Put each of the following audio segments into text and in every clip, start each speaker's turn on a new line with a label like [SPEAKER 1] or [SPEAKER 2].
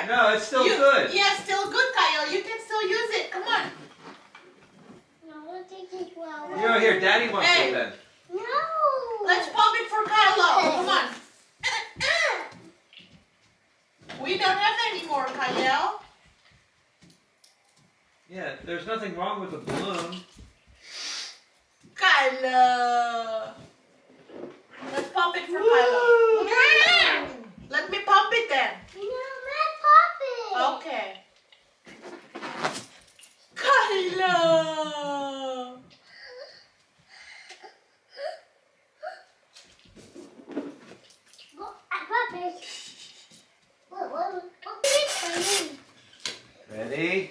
[SPEAKER 1] here.
[SPEAKER 2] No, it's still good.
[SPEAKER 1] Yeah, still good, Kyle. You can still use it. Come on.
[SPEAKER 2] You know, here, Daddy wants
[SPEAKER 1] Hey.
[SPEAKER 2] it then.
[SPEAKER 3] No.
[SPEAKER 1] Let's pop it for Kylo. Come on. We don't have any more, Kyle.
[SPEAKER 2] Yeah, there's nothing wrong with the balloon.
[SPEAKER 1] Kylo. Let's pop it for Kylo. Let me pop it then. Okay. Kylo.
[SPEAKER 2] Ready?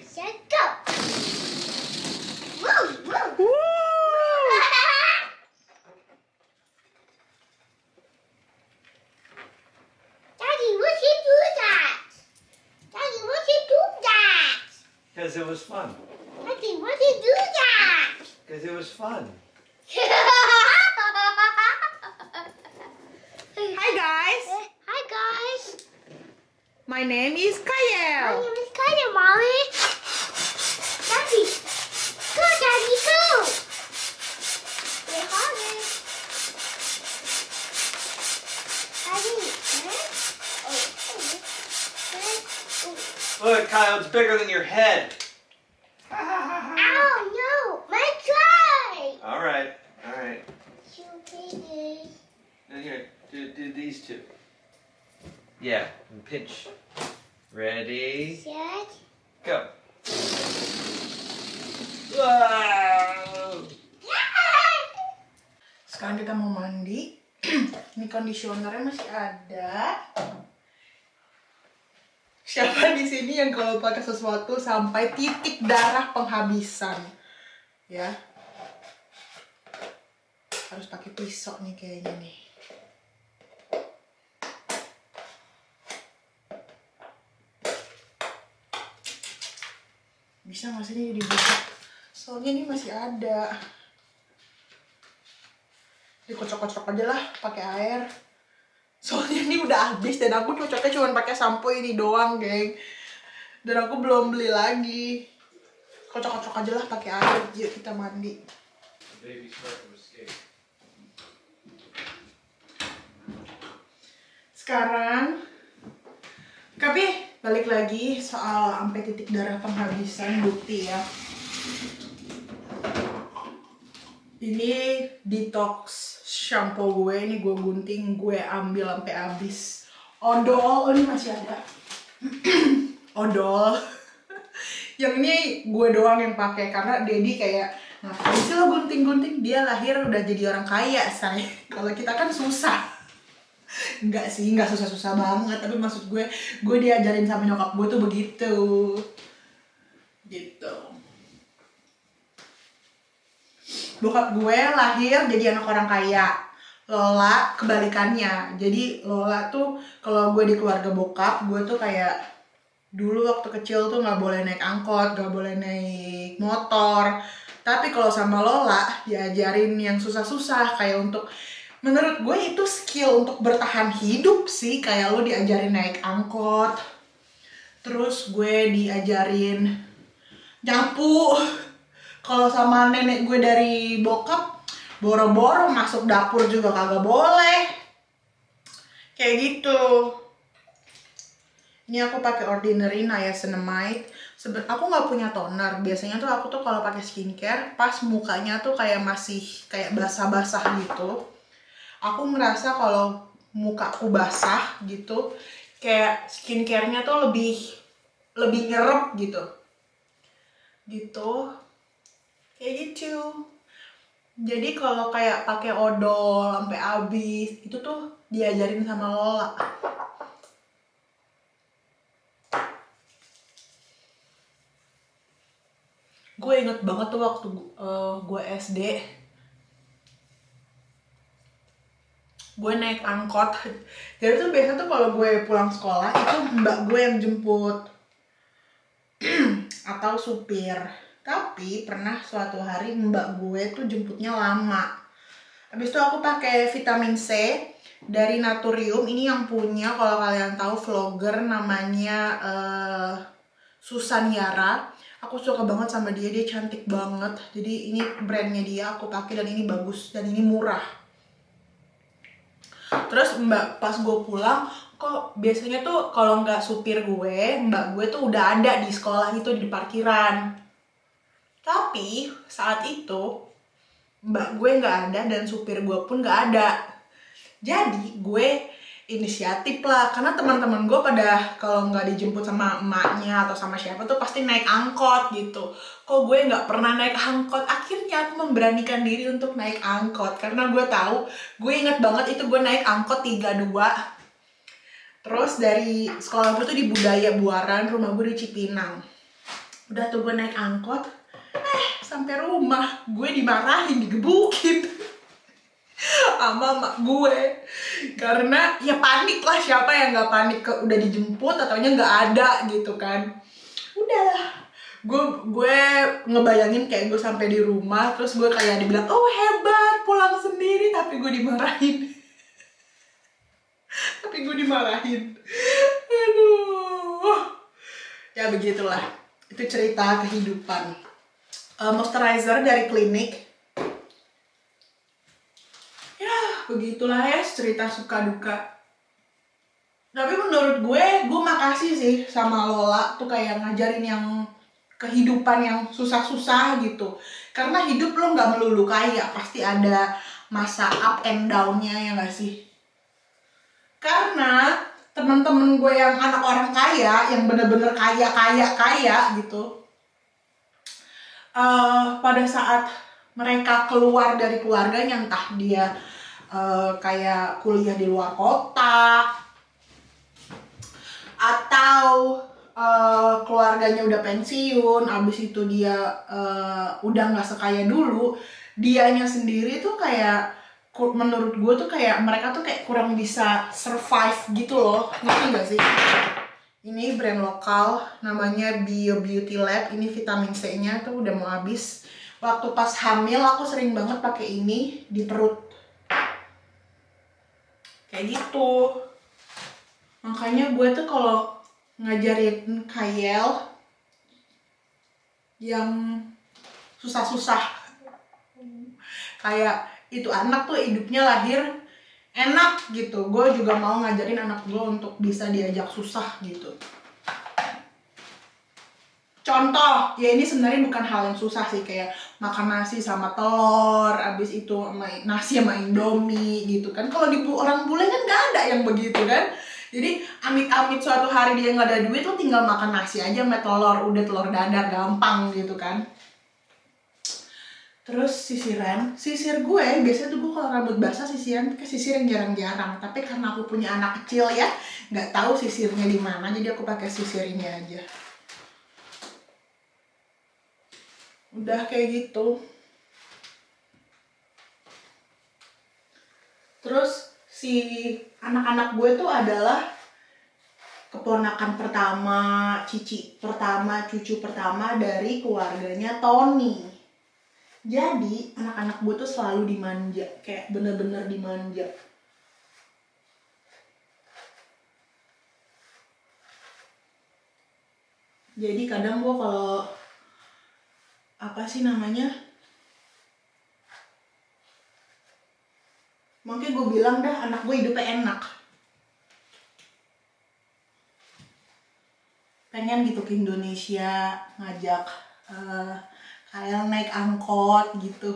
[SPEAKER 2] Because it was fun. Because it was fun.
[SPEAKER 1] Hi, guys.
[SPEAKER 3] Hi guys.
[SPEAKER 1] My name is
[SPEAKER 3] My
[SPEAKER 1] Kyle.
[SPEAKER 3] name is Kaya, Mommy. Daddy. Go, Daddy, go. You're hungry. Daddy.
[SPEAKER 2] Look, Kyle, it's bigger than your head.
[SPEAKER 3] Ow, no. My try.
[SPEAKER 2] All right, all right.
[SPEAKER 3] Two pieces.
[SPEAKER 2] Now here, do these two. Yeah, and pinch. Ready?
[SPEAKER 3] Set.
[SPEAKER 2] Go. Wow.
[SPEAKER 1] Sekarang kita mau mandi. Ini conditionernya masih ada. Siapa di sini yang kalau pakai sesuatu sampai titik darah penghabisan? Ya. Harus pakai pisau nih kayaknya nih. Bisa nggak sih ini dibuka? Soalnya ini masih ada. Dikocok-kocok aja lah pakai air. Soalnya ini udah habis dan aku cocoknya cuma pakai sampo ini doang, geng. Dan aku belum beli lagi. Kocok-kocok aja lah pakai air. Yuk kita mandi. Sekarang tapi balik lagi soal sampai titik darah penghabisan, bukti ya. Ini detox shampoo gue, ini gue gunting, gue ambil sampai habis. Odol, ini masih ada. Odol. Yang ini gue doang yang pakai karena Daddy kayak ngapain sih lo gunting-gunting? Dia lahir udah jadi orang kaya, say. Kalau kita kan susah. Enggak sih, enggak susah-susah banget, tapi maksud gue diajarin sama nyokap gue tuh begitu. Gitu. Bokap gue lahir jadi anak orang kaya. Lola kebalikannya. Jadi Lola tuh kalau gue di keluarga bokap, gue tuh kayak dulu waktu kecil tuh nggak boleh naik angkot, nggak boleh naik motor. Tapi kalau sama Lola diajarin yang susah-susah, kayak untuk, menurut gue itu skill untuk bertahan hidup sih. Kayak lo diajarin naik angkot, terus gue diajarin nyapu. Kalau sama nenek gue dari bokap, boro-boro masuk dapur juga kagak boleh. Kayak gitu. Ini aku pakai Ordinary Niacinamide. Aku nggak punya toner. Biasanya tuh aku tuh kalau pakai skincare, pas mukanya tuh kayak masih kayak basah-basah gitu. Aku ngerasa kalau mukaku basah gitu, kayak skincare-nya tuh lebih nyerep gitu. Gitu. Kayak gitu. Jadi kalau kayak pakai odol sampai habis, itu tuh diajarin sama Lola. Gue inget banget tuh waktu gue SD, gue naik angkot. Jadi tuh biasa tuh kalau gue pulang sekolah itu mbak gue yang jemput atau supir. Tapi pernah suatu hari mbak gue tuh jemputnya lama. Habis itu aku pakai vitamin C dari Naturium. Ini yang punya, kalau kalian tahu, vlogger namanya Susan Yara. Aku suka banget sama dia cantik banget. Jadi ini brandnya dia, aku pakai dan ini bagus dan ini murah. Terus pas gue pulang, kok biasanya tuh kalau nggak supir gue, mbak gue tuh udah ada di sekolah itu di parkiran. Tapi saat itu mbak gue nggak ada dan supir gue pun nggak ada. Jadi gue inisiatif lah, karena teman-teman gue pada kalau nggak dijemput sama emaknya atau sama siapa tuh pasti naik angkot gitu. Kok gue nggak pernah naik angkot? Akhirnya aku memberanikan diri untuk naik angkot karena gue tahu, gue inget banget itu gue naik angkot 32. Terus dari sekolah gue tuh di Budaya Buaran, rumah gue di Cipinang. Udah tuh gue naik angkot, sampai rumah gue dimarahin, digebukin sama mak gue. Karena ya panik lah, siapa yang nggak panik udah dijemput ataunya nggak ada gitu kan. Udahlah, gue ngebayangin kayak gue sampai di rumah, terus gue kayak dibilang, oh hebat pulang sendiri, tapi gue dimarahin. Tapi gue dimarahin. Aduh. Ya begitulah, itu cerita kehidupan. Moisturizer dari Clinique. Ya begitulah ya cerita suka duka. Tapi menurut gue makasih sih sama Lola tuh kayak ngajarin yang kehidupan yang susah-susah gitu. Karena hidup lo nggak melulu kaya, pasti ada masa up and down-nya, ya nggak sih? Karena temen-temen gue yang anak orang kaya, yang bener-bener kaya gitu, pada saat mereka keluar dari keluarganya, entah dia kayak kuliah di luar kota atau keluarganya udah pensiun, abis itu dia udah nggak sekaya dulu, dianya sendiri tuh kayak, menurut gue tuh kayak mereka tuh kayak kurang bisa survive gitu loh, ngerti gak sih? Ini brand lokal, namanya Bio Beauty Lab. Ini vitamin C-nya tuh udah mau habis. Waktu pas hamil aku sering banget pakai ini di perut. Kayak gitu. Makanya gue tuh kalau ngajarin Kayel yang susah-susah, kayak itu anak tuh hidupnya lahir enak gitu, gue juga mau ngajarin anak gue untuk bisa diajak susah gitu. Contoh, ya ini sebenarnya bukan hal yang susah sih, kayak makan nasi sama telur, abis itu nasi sama Indomie gitu kan. Kalau di orang bule kan gak ada yang begitu kan. Jadi amit-amit suatu hari dia nggak ada duit, lo tinggal makan nasi aja sama telur, udah telur dadar, gampang gitu kan. Terus sisir gue biasanya tuh gue kalau rambut basah sisiran ke sisir yang jarang-jarang. Tapi karena aku punya anak kecil ya, nggak tahu sisirnya di mana, jadi aku pakai sisir ini aja. Udah kayak gitu. Terus si anak-anak gue tuh adalah keponakan pertama, cucu pertama dari keluarganya Tony. Jadi anak-anak gue tuh selalu dimanja, kayak bener-bener dimanja. Jadi kadang gue kalau apa sih namanya, mungkin gue bilang dah anak gue hidupnya enak, pengen gitu ke Indonesia, ngajak kayak naik angkot gitu.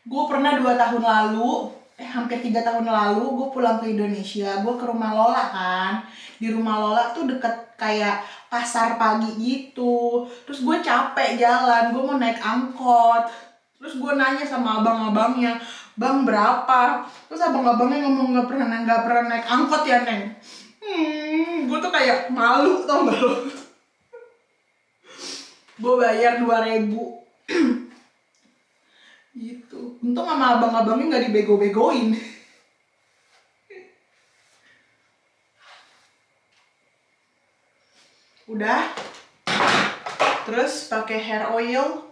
[SPEAKER 1] Gue pernah 2 tahun lalu, hampir 3 tahun lalu, gue pulang ke Indonesia, gue ke rumah Lola kan. Di rumah Lola tuh deket kayak pasar pagi gitu. Terus gue capek jalan, gue mau naik angkot. Terus gue nanya sama abang-abangnya, bang berapa? Terus abang-abangnya ngomong nggak pernah naik angkot ya Neng. Gue tuh kayak malu, tau gak lo? Gue bayar 2.000 gitu. Untung sama abang-abangnya nggak dibego-begoin. Udah. Terus pakai hair oil.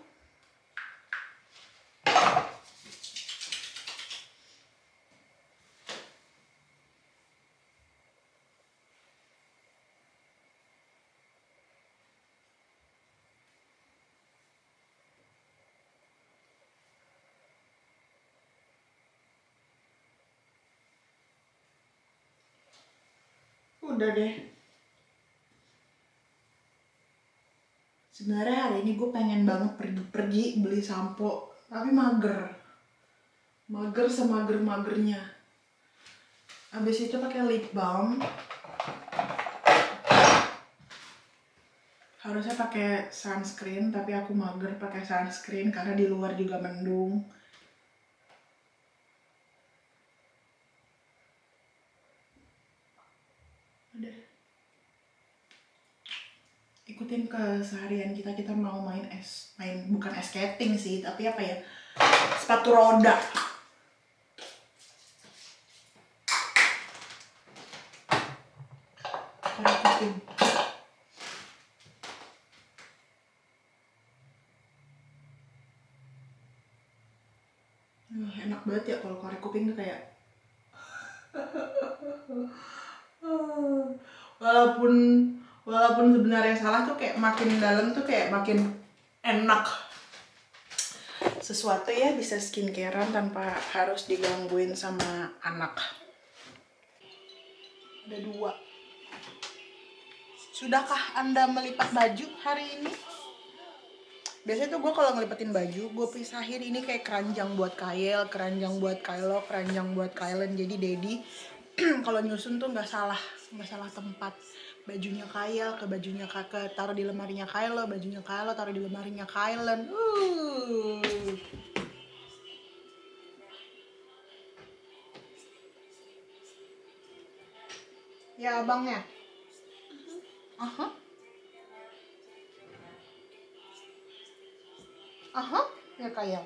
[SPEAKER 1] Udah deh. Sebenarnya hari ini gue pengen banget pergi beli sampo, tapi mager semager-magernya. Abis itu pakai lip balm. Harusnya pakai sunscreen, tapi aku mager pakai sunscreen karena di luar juga mendung. Udah. Ikutin keseharian kita mau main bukan ice skating sih, tapi apa ya, sepatu roda. Korek kuping. Enak banget ya kalau korek kuping tuh kayak walaupun sebenarnya salah tuh kayak makin dalam tuh kayak makin enak. Sesuatu ya bisa skincarean tanpa harus digangguin sama anak. Ada 2. Sudahkah Anda melipat baju hari ini? Biasanya tuh gue kalau ngelipetin baju, gue pisahin ini kayak keranjang buat Kyle, keranjang buat Kylo, keranjang buat Kylen. Jadi Daddy kalau nyusun tuh nggak salah tempat. Bajunya Kyle ke bajunya kakak, taruh di lemarinya Kylo, bajunya Kylo taruh di lemarinya Kylen. Ya abangnya. Ya kayak.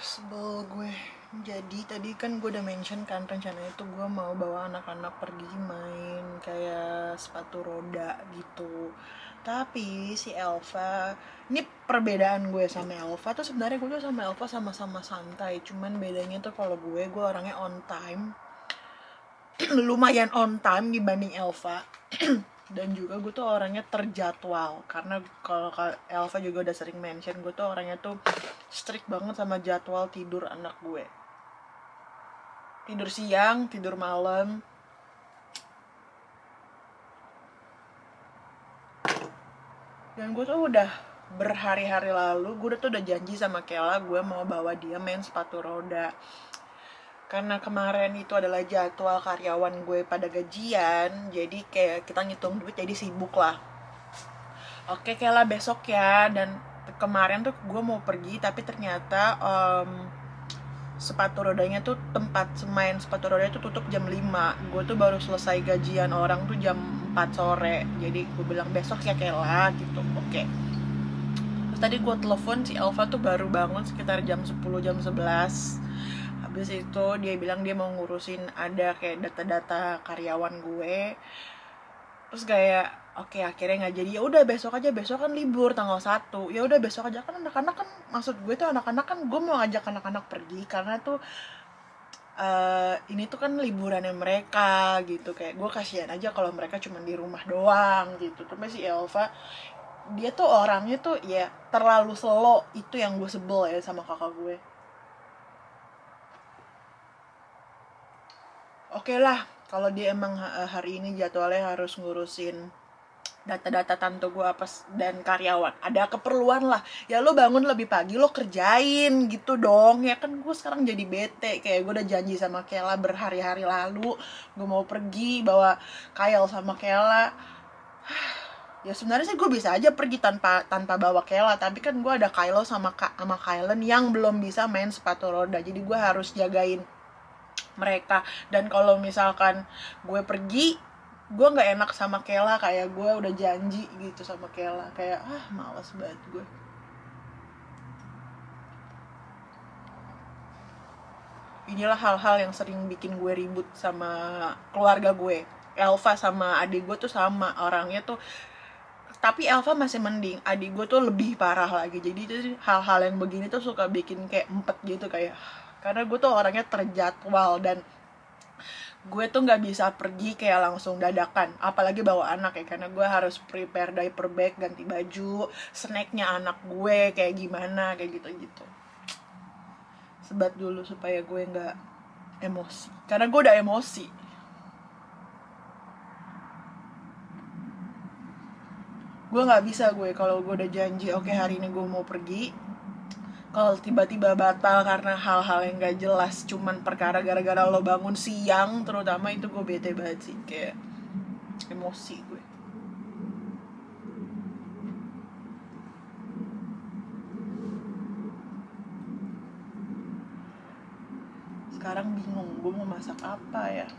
[SPEAKER 1] Sebel gue. Jadi tadi kan gue udah mention kan rencananya tuh gue mau bawa anak-anak pergi main kayak sepatu roda gitu. Tapi si Elva, ini perbedaan gue sama Elva tuh sebenarnya gue tuh sama Elva sama-sama santai. Cuman bedanya tuh kalau gue orangnya on time. Lumayan on time dibanding Elva. Dan juga gue tuh orangnya terjadwal, karena kalau Elva juga udah sering mention, gue tuh orangnya tuh strict banget sama jadwal tidur anak gue. Tidur siang, tidur malam. Dan gue tuh udah berhari-hari lalu, gue tuh udah janji sama Kela gue mau bawa dia main sepatu roda. Karena kemarin itu adalah jadwal karyawan gue pada gajian, jadi kayak kita ngitung duit jadi sibuk lah. Oke Kela besok ya. Dan kemarin tuh gue mau pergi tapi ternyata sepatu rodanya tuh tempat main sepatu rodanya tuh tutup jam 5. Gue tuh baru selesai gajian orang tuh jam 4 sore. Jadi gue bilang besok ya Kela gitu. Oke. Terus tadi gue telepon si Elva tuh baru bangun sekitar jam 10 jam 11. Habis itu dia bilang dia mau ngurusin ada kayak data-data karyawan gue. Terus kayak oke, akhirnya nggak jadi. Ya udah besok aja, besok kan libur tanggal 1. Ya udah besok aja, kan anak-anak kan, maksud gue tuh anak-anak kan gue mau ngajak anak-anak pergi karena tuh ini tuh kan liburannya mereka gitu. Kayak gue kasihan aja kalau mereka cuma di rumah doang gitu. Tapi si Elva dia tuh orangnya tuh ya terlalu slow, itu yang gue sebel ya sama kakak gue. Oke lah, kalau dia emang hari ini jadwalnya harus ngurusin data-data tante gue apa dan karyawan, ada keperluan lah, ya lo bangun lebih pagi lo kerjain gitu dong. Ya kan gue sekarang jadi bete, kayak gue udah janji sama Kela berhari-hari lalu gue mau pergi bawa Kyle sama Kela. Ya sebenarnya sih gue bisa aja pergi tanpa bawa Kela, tapi kan gue ada Kylo sama Kylen yang belum bisa main sepatu roda, jadi gue harus jagain mereka. Dan kalau misalkan gue pergi, gue nggak enak sama Kela, kayak gue udah janji gitu sama Kela, kayak malas banget gue. Inilah hal-hal yang sering bikin gue ribut sama keluarga gue. Elva sama adik gue tuh sama orangnya tuh, tapi Elva masih mending, adik gue tuh lebih parah lagi. Jadi tuh hal-hal yang begini tuh suka bikin kayak empet gitu, kayak karena gue tuh orangnya terjadwal dan gue tuh nggak bisa pergi kayak langsung dadakan, apalagi bawa anak ya, karena gue harus prepare diaper bag, ganti baju, snacknya anak gue kayak gimana, kayak gitu. Sebat dulu supaya gue nggak emosi, karena gue udah emosi. Gue nggak bisa kalau gue udah janji oke hari ini gue mau pergi, kalau tiba-tiba batal karena hal-hal yang nggak jelas, cuman perkara gara-gara lo bangun siang terutama, itu gue bete banget sih, kayak emosi gue. Sekarang bingung gue mau masak apa ya.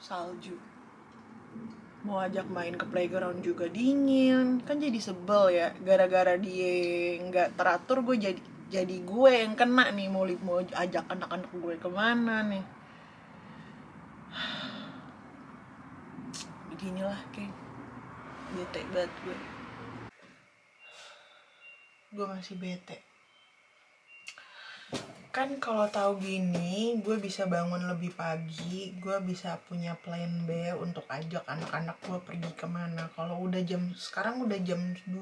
[SPEAKER 1] Salju. Mau ajak main ke playground juga dingin, kan jadi sebel ya. Gara-gara dia nggak teratur, gue jadi gue yang kena nih. Mau ajak anak-anak gue kemana nih. Beginilah kayak bete banget gue. Gue masih bete. Kan kalau tahu gini, gue bisa bangun lebih pagi, gue bisa punya plan B untuk ajak anak-anak gue pergi kemana. Kalau udah sekarang udah jam 2,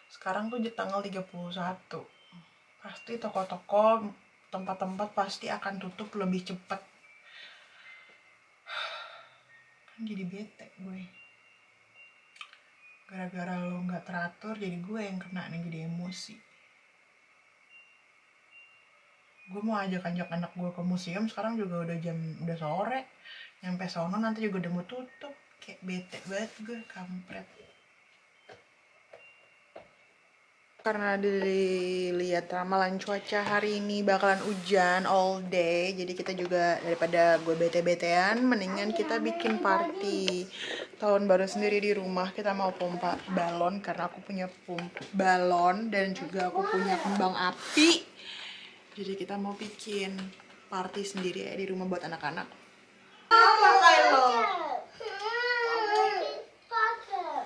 [SPEAKER 1] sekarang tuh tanggal 31, pasti toko-toko, tempat-tempat pasti akan tutup lebih cepat. Kan jadi bete gue. Gara-gara lo gak teratur, jadi gue yang kena nih, jadi emosi. Gue mau ajak anak gue ke museum, sekarang juga udah sore, nyampe sono nanti juga udah mau tutup. Kayak bete banget gue, kampret. Karena dilihat ramalan cuaca hari ini bakalan hujan all day, jadi kita juga daripada gue bete-betean, mendingan kita bikin party tahun baru sendiri di rumah. Kita mau pompa balon karena aku punya balon dan juga aku punya kembang api. Jadi kita mau bikin party sendiri ya di rumah buat anak-anak. Apa Kylo?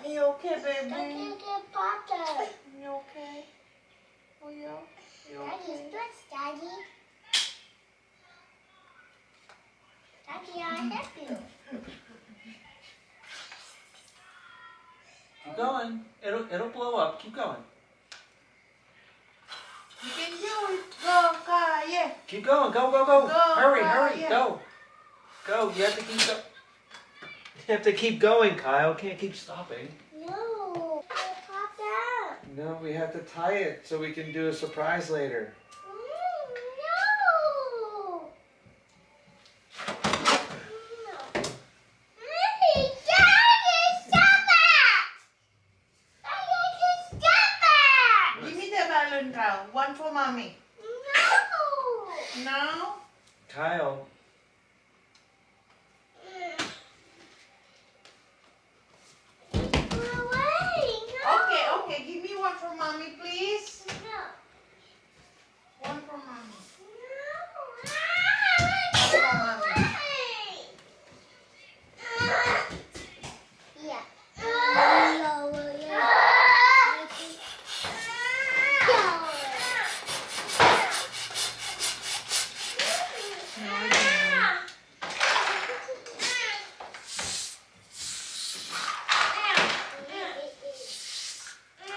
[SPEAKER 1] You okay, baby? You okay? Oh yeah. You okay?
[SPEAKER 3] Daddy. Daddy, I help you.
[SPEAKER 2] Keep going. It'll blow up. Keep going.
[SPEAKER 1] You can do it. Go, Kaya.
[SPEAKER 2] Keep going. Go. Hurry.
[SPEAKER 1] yeah.
[SPEAKER 2] Go. You have to keep go. You have to keep going, Kyle. Can't keep stopping.
[SPEAKER 3] No, it popped out.
[SPEAKER 2] No, we have to tie it so we can do a surprise later.
[SPEAKER 3] No. Mommy, Daddy, stop it! Daddy, stop it!
[SPEAKER 1] Give me the balloon, Kyle. One for mommy.
[SPEAKER 3] No.
[SPEAKER 1] No?
[SPEAKER 2] Kyle.
[SPEAKER 3] No.
[SPEAKER 1] Okay. Give me one for mommy, please.
[SPEAKER 3] No.
[SPEAKER 1] One for mommy.
[SPEAKER 3] Yeah.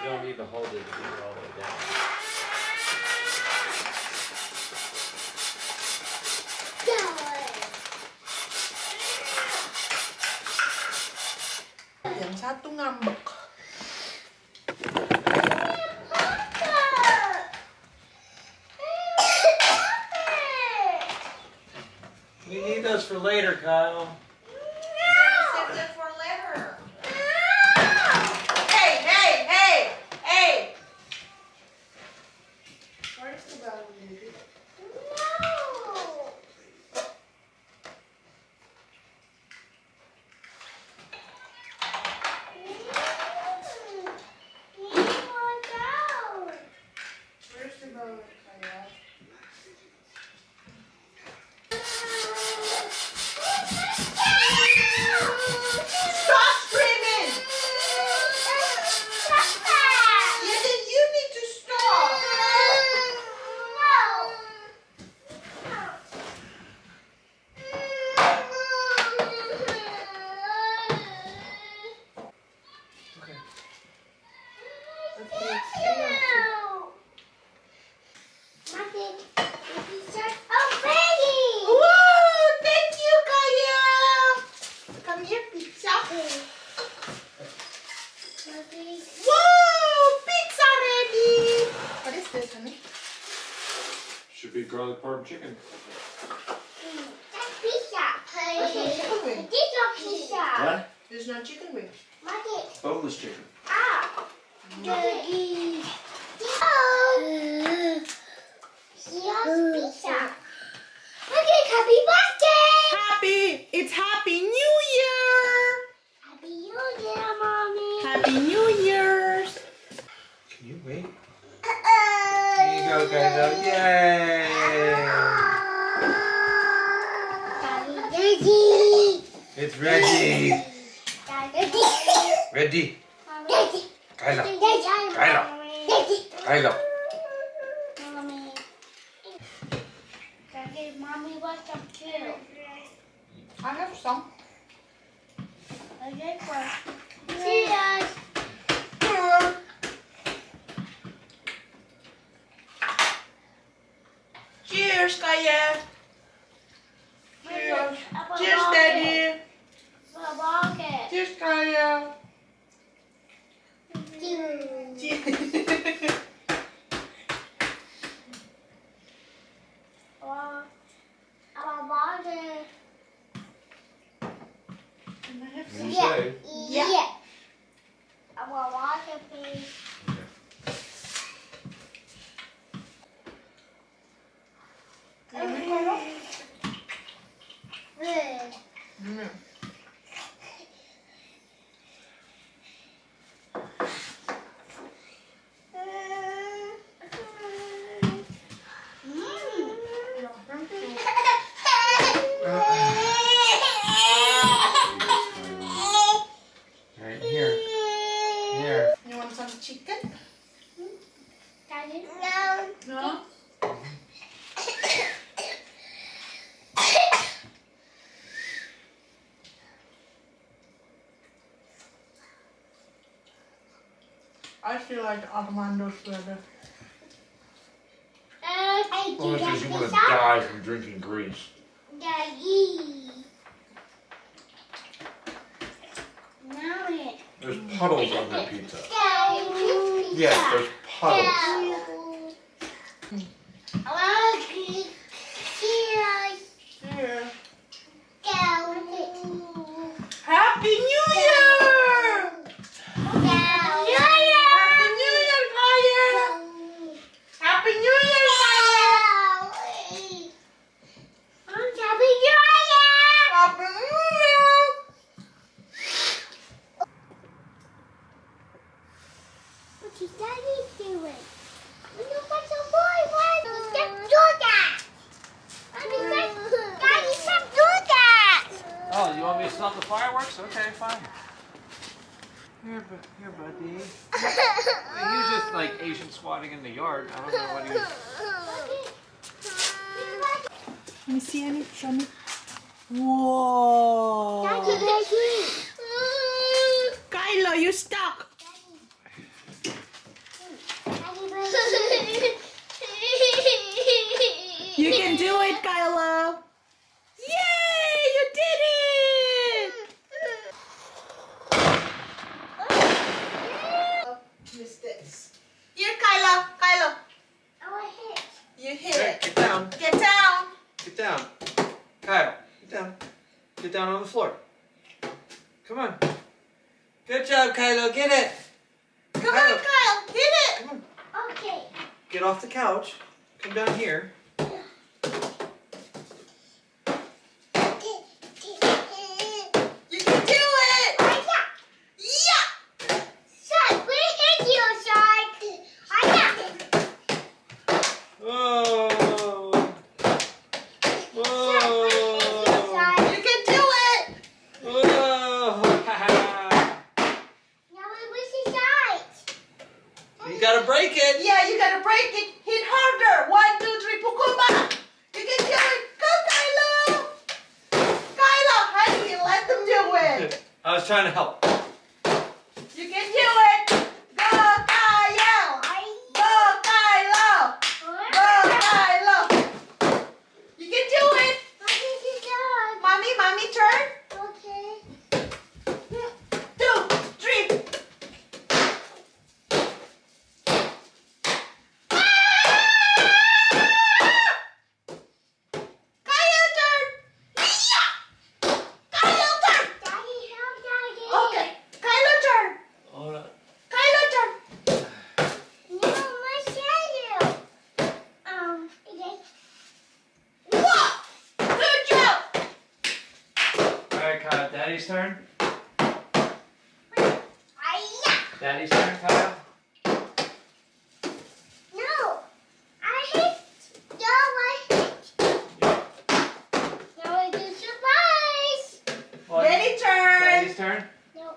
[SPEAKER 2] You don't need to hold it to get it all the way down.
[SPEAKER 1] Yang satu ngambek.
[SPEAKER 2] We need those for later, Kyle.
[SPEAKER 1] Save that for later. Hey! Where's the balloon, baby? Where's the balloon, Kaya? Stop screaming! Yeah, then you need to stop.
[SPEAKER 2] Okay.
[SPEAKER 3] Oh, Maggie!
[SPEAKER 2] Should be garlic parm chicken.
[SPEAKER 3] That's pizza.
[SPEAKER 1] That's not chicken wing.
[SPEAKER 3] This is pizza.
[SPEAKER 2] What?
[SPEAKER 1] It's not chicken wing.
[SPEAKER 3] Market.
[SPEAKER 2] Boneless chicken.
[SPEAKER 3] Ah. Turkey. Oh. Here's pizza. Okay, happy birthday.
[SPEAKER 1] Happy! It's Happy New Year!
[SPEAKER 3] Happy New Year, Mommy.
[SPEAKER 1] Happy New Year's!
[SPEAKER 2] Can you wait? Here you go, Kylo. Yay!
[SPEAKER 3] Daddy.
[SPEAKER 2] It's ready.
[SPEAKER 3] Daddy.
[SPEAKER 2] Ready.
[SPEAKER 3] Daddy.
[SPEAKER 2] Kylo.
[SPEAKER 3] Kylo.
[SPEAKER 2] Kylo.
[SPEAKER 3] Mommy. Daddy, Mommy wants some too.
[SPEAKER 1] I have some.
[SPEAKER 3] I get one. Cheers.
[SPEAKER 1] Cheers, Kaya! Cheers! Cheers, Daddy! Cheers, Kaya! Cheers! Can I have some?
[SPEAKER 2] You say.
[SPEAKER 3] Yeah. I want water, please.
[SPEAKER 1] Yummy, Kaya?
[SPEAKER 3] Good.
[SPEAKER 1] Mm.
[SPEAKER 2] Right here. Here.
[SPEAKER 1] You want some chicken?
[SPEAKER 3] Daddy?
[SPEAKER 1] No? I feel like Armando's better.
[SPEAKER 2] Only because you want to die from drinking grease.
[SPEAKER 3] Daddy. Mommy.
[SPEAKER 2] There's puddles on that pizza.
[SPEAKER 3] Daddy.
[SPEAKER 2] Yes, there's puddles.
[SPEAKER 1] Cheers! Happy New Year! Happy New Year, Kaya! Happy New Year, Kaya! Happy New Year!
[SPEAKER 3] What is Daddy doing? Look at the boy. Stop do that. Daddy, stop do that.
[SPEAKER 2] Oh, you want me to stop the fireworks? Okay, fine. Here, buddy. He was just like Asian squatting in the yard. I don't know what he was.
[SPEAKER 1] Let me see, Annie. Show me. Whoa! Kylo, you stuck! You can do it, Kylo! Yay! You did it! Mistakes. Here, Kylo! Kylo! You hit
[SPEAKER 2] Hey,
[SPEAKER 1] it.
[SPEAKER 2] get down.
[SPEAKER 1] Get down!
[SPEAKER 2] Get down. Kyle, get down. Get down on the floor. Come on. Good job, Kylo. Get it.
[SPEAKER 1] Come on, Kyle! Hit it!
[SPEAKER 2] Come on.
[SPEAKER 3] Okay.
[SPEAKER 2] Get off the couch. Come down here.
[SPEAKER 1] You can do it! Yeah!
[SPEAKER 3] Shark, we hit you, Shark.
[SPEAKER 2] Whoa. Whoa.
[SPEAKER 1] You can do it!
[SPEAKER 2] Whoa.
[SPEAKER 3] Now we wish it right.
[SPEAKER 2] You gotta break it.
[SPEAKER 1] Yeah, you gotta break it. Hit harder. 1, 2, 3, pukul back. You can do it. Go, Kylo! Kylo, honey, let them do it.
[SPEAKER 2] I was trying to help.
[SPEAKER 1] You can do it. Go, Kylo! Go, Kylo! Go, Kylo! You can do it. Mommy, turn.
[SPEAKER 3] Okay.
[SPEAKER 1] 2, 3.
[SPEAKER 2] right, Kyle. Daddy's turn.
[SPEAKER 3] Hi-ya!
[SPEAKER 2] Daddy's turn, Kyle.
[SPEAKER 3] No! I hit! No, I hit! Now I do surprise!
[SPEAKER 2] What?
[SPEAKER 1] Daddy turn.
[SPEAKER 2] Daddy's turn.
[SPEAKER 3] No.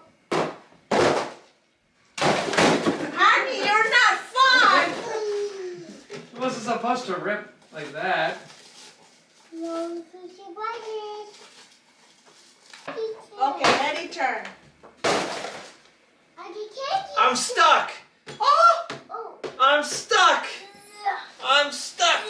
[SPEAKER 1] Honey, you're not fun.
[SPEAKER 2] It wasn't supposed to rip like that.
[SPEAKER 3] No, do surprises.
[SPEAKER 1] Okay, Daddy turn.
[SPEAKER 3] I can't.
[SPEAKER 2] I'm stuck.
[SPEAKER 1] Oh,
[SPEAKER 3] Oh.
[SPEAKER 2] I'm stuck. I'm stuck.